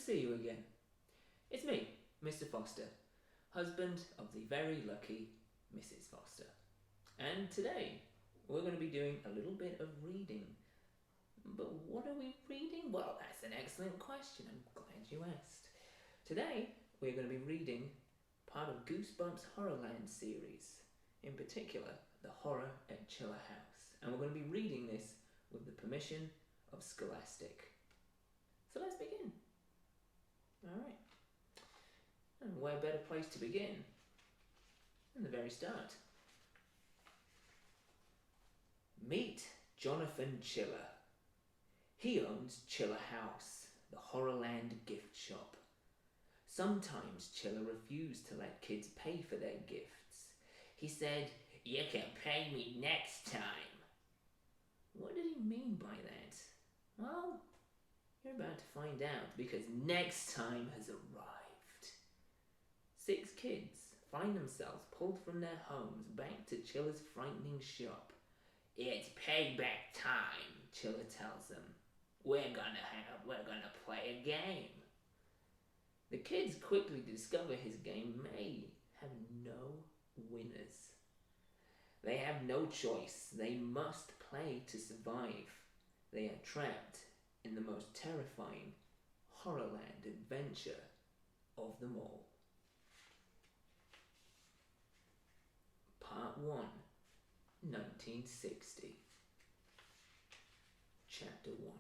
see you again. It's me, Mr. Foster, husband of the very lucky Mrs. Foster. And today, we're going to be doing a little bit of reading. But what are we reading? Well, that's an excellent question. I'm glad you asked. Today, we're going to be reading part of Goosebumps Horrorland series. In particular, The Horror at Chiller House. And we're going to be reading this with the permission of Scholastic. So let's begin. Alright. And where better place to begin than the very start. Meet Jonathan Chiller. He owns Chiller House, the Horrorland gift shop. Sometimes Chiller refused to let kids pay for their gifts. He said, "You can pay me next time." What did he mean by that? Well, you're about to find out, because next time has arrived. 6 kids find themselves pulled from their homes back to Chiller's frightening shop. "It's payback time," Chiller tells them. We're gonna play a game." The kids quickly discover his game may have no winners. They have no choice. They must play to survive. They are trapped in the most terrifying Horrorland adventure of them all. Part 1, 1960. Chapter 1.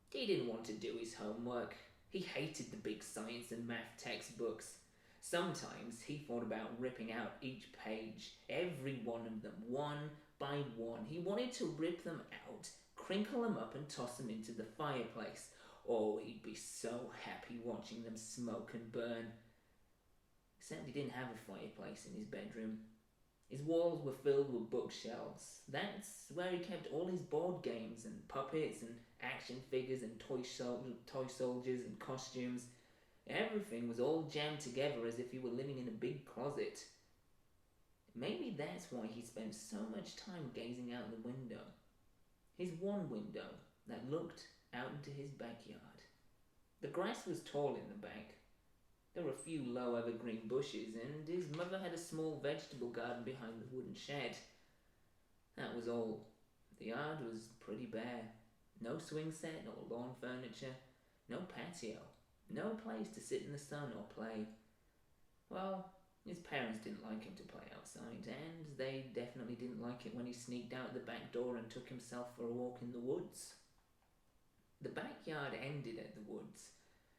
He didn't want to do his homework. He hated the big science and math textbooks. Sometimes he thought about ripping out each page, every one of them, one by one. He wanted to rip them out, crinkle them up and toss them into the fireplace. Oh, he'd be so happy watching them smoke and burn. Except he didn't have a fireplace in his bedroom. His walls were filled with bookshelves. That's where he kept all his board games and puppets and action figures and toy soldiers and costumes. Everything was all jammed together as if he were living in a big closet. Maybe that's why he spent so much time gazing out the window. His one window that looked out into his backyard. The grass was tall in the back. There were a few low evergreen bushes, and his mother had a small vegetable garden behind the wooden shed. That was all. The yard was pretty bare. No swing set or lawn furniture. No patio. No place to sit in the sun or play. Well, his parents didn't like him to play outside, and they definitely didn't like it when he sneaked out the back door and took himself for a walk in the woods. The backyard ended at the woods,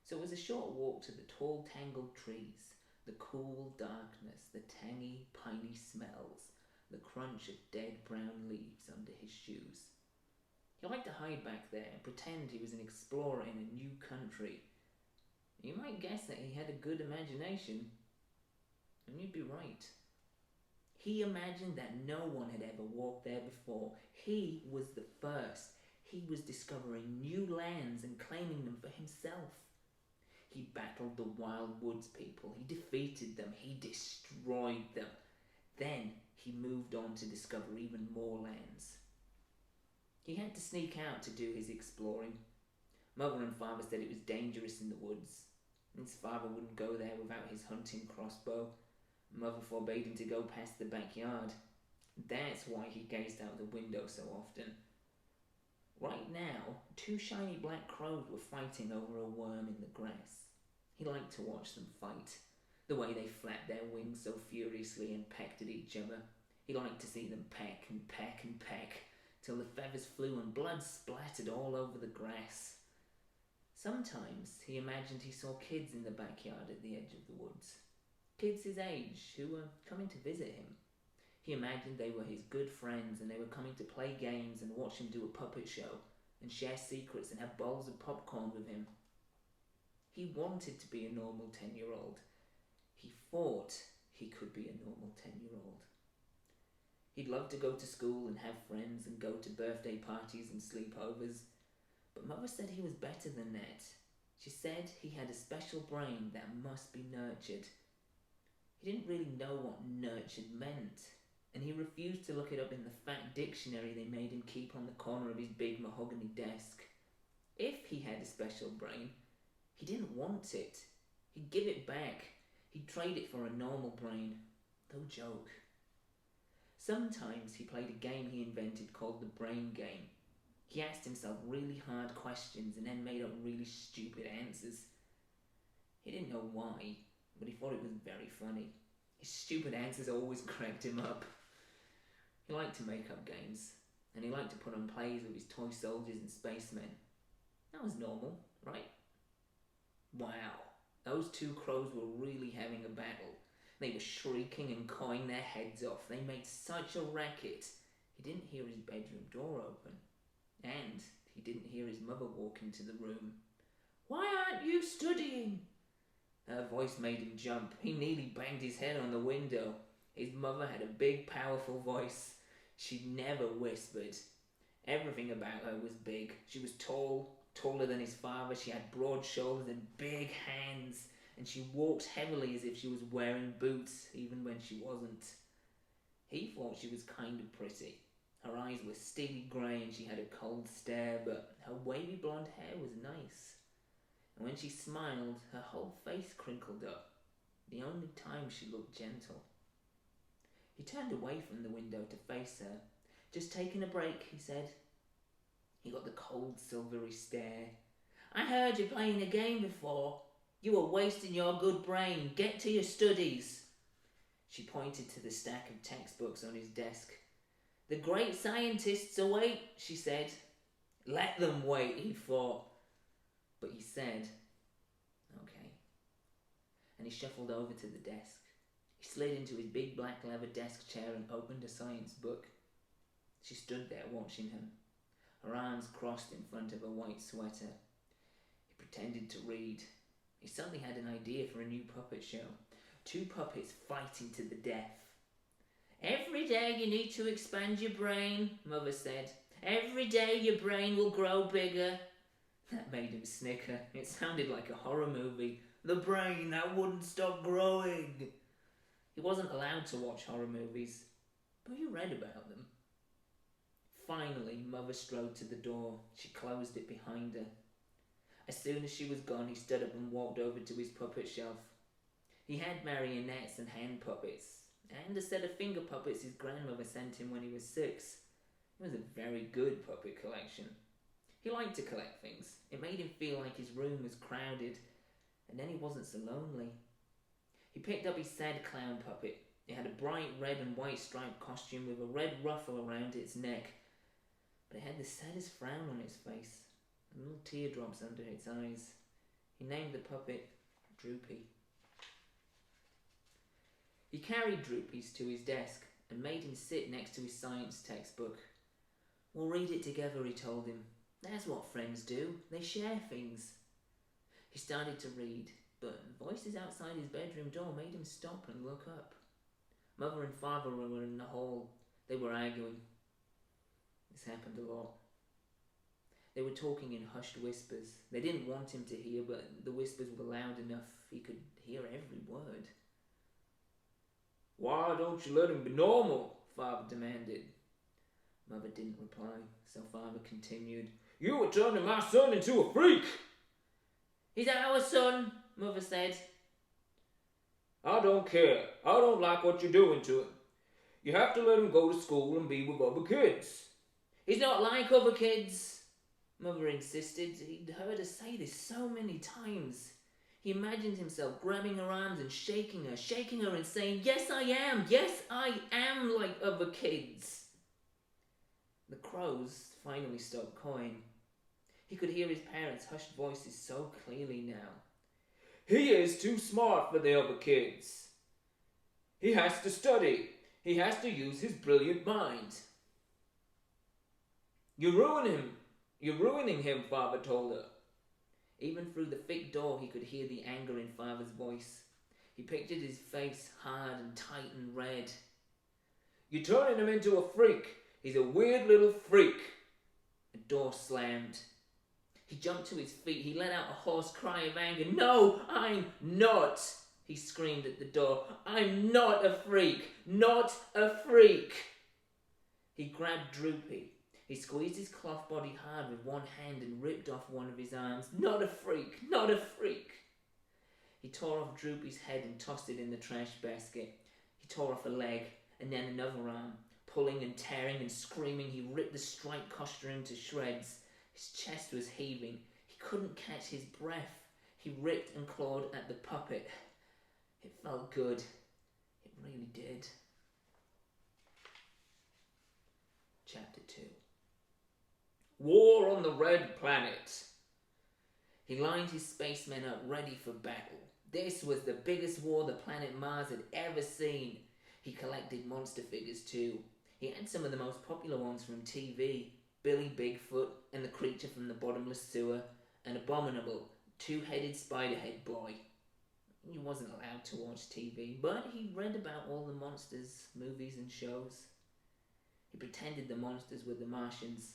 so it was a short walk to the tall, tangled trees, the cool darkness, the tangy, piney smells, the crunch of dead brown leaves under his shoes. He liked to hide back there and pretend he was an explorer in a new country. You might guess that he had a good imagination, and you'd be right. He imagined that no one had ever walked there before. He was the first. He was discovering new lands and claiming them for himself. He battled the wild woods people. He defeated them. He destroyed them. Then he moved on to discover even more lands. He had to sneak out to do his exploring. Mother and father said it was dangerous in the woods. His father wouldn't go there without his hunting crossbow. Mother forbade him to go past the backyard. That's why he gazed out the window so often. Right now, 2 shiny black crows were fighting over a worm in the grass. He liked to watch them fight, the way they flapped their wings so furiously and pecked at each other. He liked to see them peck and peck and peck, till the feathers flew and blood splattered all over the grass. Sometimes he imagined he saw kids in the backyard at the edge of the woods. Kids his age who were coming to visit him. He imagined they were his good friends and they were coming to play games and watch him do a puppet show and share secrets and have bowls of popcorn with him. He wanted to be a normal 10-year-old. He thought he could be a normal 10-year-old. He'd love to go to school and have friends and go to birthday parties and sleepovers. But Mother said he was better than that. She said he had a special brain that must be nurtured. He didn't really know what nurtured meant, and he refused to look it up in the fat dictionary they made him keep on the corner of his big mahogany desk. If he had a special brain, He didn't want it. He'd give it back. He'd trade it for a normal brain. No joke. Sometimes he played a game he invented called the brain game. He asked himself really hard questions and then made up really stupid answers. He didn't know why, but he thought it was very funny. His stupid answers always cracked him up. He liked to make up games, and he liked to put on plays with his toy soldiers and spacemen. That was normal, right? Wow, those two crows were really having a battle. They were shrieking and cawing their heads off. They made such a racket. He didn't hear his bedroom door open. And he didn't hear his mother walk into the room. "Why aren't you studying?" Her voice made him jump. He nearly banged his head on the window. His mother had a big, powerful voice. She never whispered. Everything about her was big. She was tall, taller than his father. She had broad shoulders and big hands. And she walked heavily as if she was wearing boots, even when she wasn't. He thought she was kind of pretty. Her eyes were steely grey and she had a cold stare, but her wavy blonde hair was nice. And when she smiled, her whole face crinkled up, the only time she looked gentle. He turned away from the window to face her. "Just taking a break," he said. He got the cold, silvery stare. "I heard you playing a game before. You were wasting your good brain. Get to your studies." She pointed to the stack of textbooks on his desk. "The great scientists await," she said. Let them wait, he thought. But he said, "Okay." And he shuffled over to the desk. He slid into his big black leather desk chair and opened a science book. She stood there watching him, her arms crossed in front of a white sweater. He pretended to read. He suddenly had an idea for a new puppet show. 2 puppets fighting to the death. "Every day you need to expand your brain," Mother said. "Every day your brain will grow bigger." That made him snicker. It sounded like a horror movie. The brain that wouldn't stop growing. He wasn't allowed to watch horror movies, but he read about them. Finally, Mother strode to the door. She closed it behind her. As soon as she was gone, he stood up and walked over to his puppet shelf. He had marionettes and hand puppets, and a set of finger puppets his grandmother sent him when he was 6. It was a very good puppet collection. He liked to collect things. It made him feel like his room was crowded, and then he wasn't so lonely. He picked up his sad clown puppet. It had a bright red and white striped costume with a red ruffle around its neck, but it had the saddest frown on its face and little teardrops under its eyes. He named the puppet Droopy. He carried Droopy's to his desk and made him sit next to his science textbook. "We'll read it together," he told him. "That's what friends do. They share things." He started to read, but voices outside his bedroom door made him stop and look up. Mother and Father were in the hall. They were arguing. This happened a lot. They were talking in hushed whispers. They didn't want him to hear, but the whispers were loud enough he could hear every word. "Why don't you let him be normal?" Father demanded. Mother didn't reply, so Father continued. "You were turning my son into a freak." "He's our son," Mother said. "I don't care. I don't like what you're doing to him. You have to let him go to school and be with other kids." "He's not like other kids," Mother insisted. He'd heard her say this so many times. He imagined himself grabbing her arms and shaking her and saying, "Yes, I am. Yes, I am like other kids." The crows finally stopped cawing. He could hear his parents' hushed voices so clearly now. "He is too smart for the other kids. He has to study. He has to use his brilliant mind." You're ruining him, Father told her. Even through the thick door, he could hear the anger in Father's voice. He pictured his face hard and tight and red. "You're turning him into a freak. He's a weird little freak." The door slammed. He jumped to his feet. He let out a hoarse cry of anger. "No, I'm not," he screamed at the door. "I'm not a freak. Not a freak." He grabbed Droopy. He squeezed his cloth body hard with one hand and ripped off one of his arms. Not a freak! Not a freak! He tore off Droopy's head and tossed it in the trash basket. He tore off a leg and then another arm. Pulling and tearing and screaming, he ripped the striped costume to shreds. His chest was heaving. He couldn't catch his breath. He ripped and clawed at the puppet. It felt good. It really did. Chapter 2. War on the Red Planet. He lined his spacemen up ready for battle. This was the biggest war the planet Mars had ever seen. He collected monster figures too. He had some of the most popular ones from TV. Billy Bigfoot and the creature from the bottomless sewer, an abominable two-headed spider-head boy. He wasn't allowed to watch TV, but he read about all the monsters, movies and shows. He pretended the monsters were the Martians.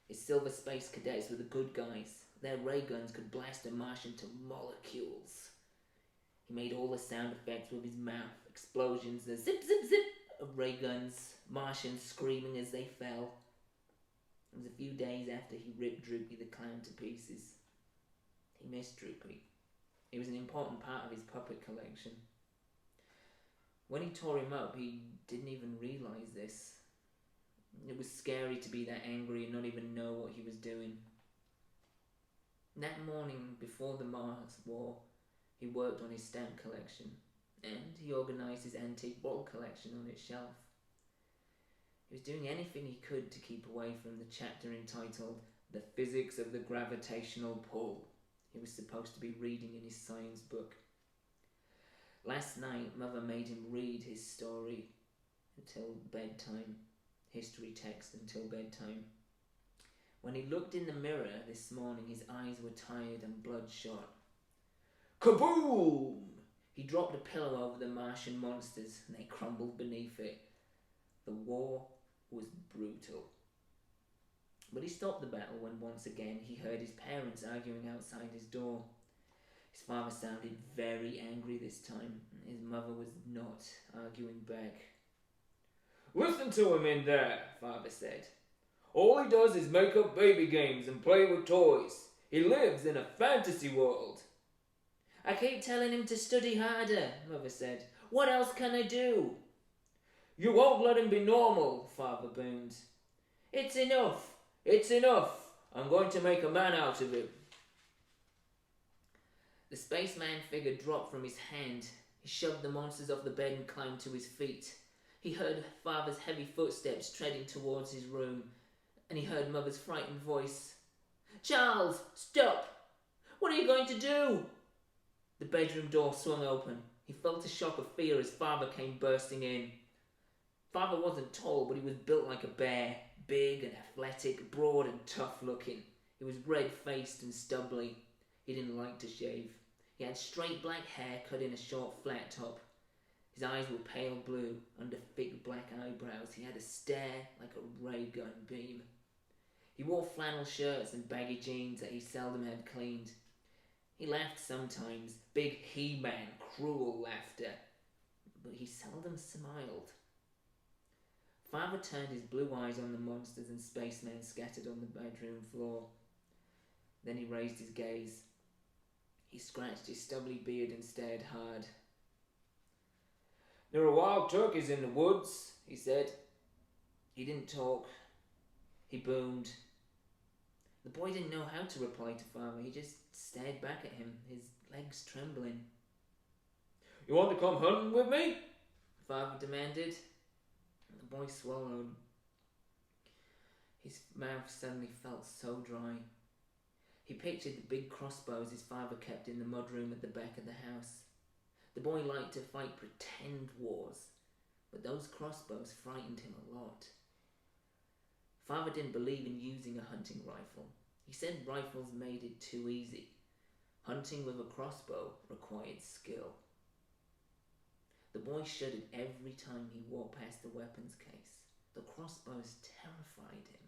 His silver space cadets were the good guys. Their ray guns could blast a Martian to molecules. He made all the sound effects with his mouth. Explosions, the zip, zip, zip of ray guns. Martians screaming as they fell. It was a few days after he ripped Droopy the clown to pieces. He missed Droopy. He was an important part of his puppet collection. When he tore him up, he didn't even realise this. It was scary to be that angry and not even know what he was doing. That morning, before the Mars War, he worked on his stamp collection, and he organised his antique bottle collection on its shelf. He was doing anything he could to keep away from the chapter entitled The Physics of the Gravitational Pull he was supposed to be reading in his science book. Last night, Mother made him read his story until bedtime, history text until bedtime. When he looked in the mirror this morning, his eyes were tired and bloodshot. Kaboom! He dropped a pillow over the Martian monsters and they crumbled beneath it. The war was brutal. But he stopped the battle when once again he heard his parents arguing outside his door. His father sounded very angry this time. His mother was not arguing back. Listen to him in there, Father said. All he does is make up baby games and play with toys. He lives in a fantasy world. I keep telling him to study harder, Mother said. What else can I do? You won't let him be normal, Father boomed. It's enough. It's enough. I'm going to make a man out of him. The spaceman figure dropped from his hand. He shoved the monsters off the bed and climbed to his feet. He heard Father's heavy footsteps treading towards his room, and he heard Mother's frightened voice. Charles, stop! What are you going to do? The bedroom door swung open. He felt a shock of fear as Father came bursting in. Father wasn't tall, but he was built like a bear, big and athletic, broad and tough-looking. He was red-faced and stubbly. He didn't like to shave. He had straight black hair cut in a short flat top. His eyes were pale blue, under thick black eyebrows. He had a stare like a ray gun beam. He wore flannel shirts and baggy jeans that he seldom had cleaned. He laughed sometimes, big He-Man, cruel laughter, but he seldom smiled. Father turned his blue eyes on the monsters and spacemen scattered on the bedroom floor. Then he raised his gaze. He scratched his stubbly beard and stared hard. There are wild turkeys in the woods, he said. He didn't talk. He boomed. The boy didn't know how to reply to Father. He just stared back at him, his legs trembling. You want to come hunting with me? Father demanded. The boy swallowed. His mouth suddenly felt so dry. He pictured the big crossbows his father kept in the mudroom at the back of the house. The boy liked to fight pretend wars, but those crossbows frightened him a lot. Father didn't believe in using a hunting rifle. He said rifles made it too easy. Hunting with a crossbow required skill. The boy shuddered every time he walked past the weapons case. The crossbows terrified him.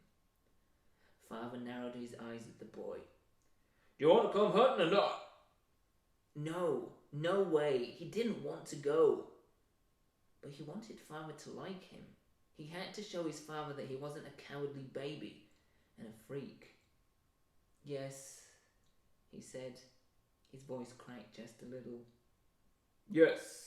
Father narrowed his eyes at the boy. Do you want to come hunting or not? No way. He didn't want to go. But he wanted Father to like him. He had to show his father that he wasn't a cowardly baby and a freak. Yes, he said. His voice cracked just a little. Yes,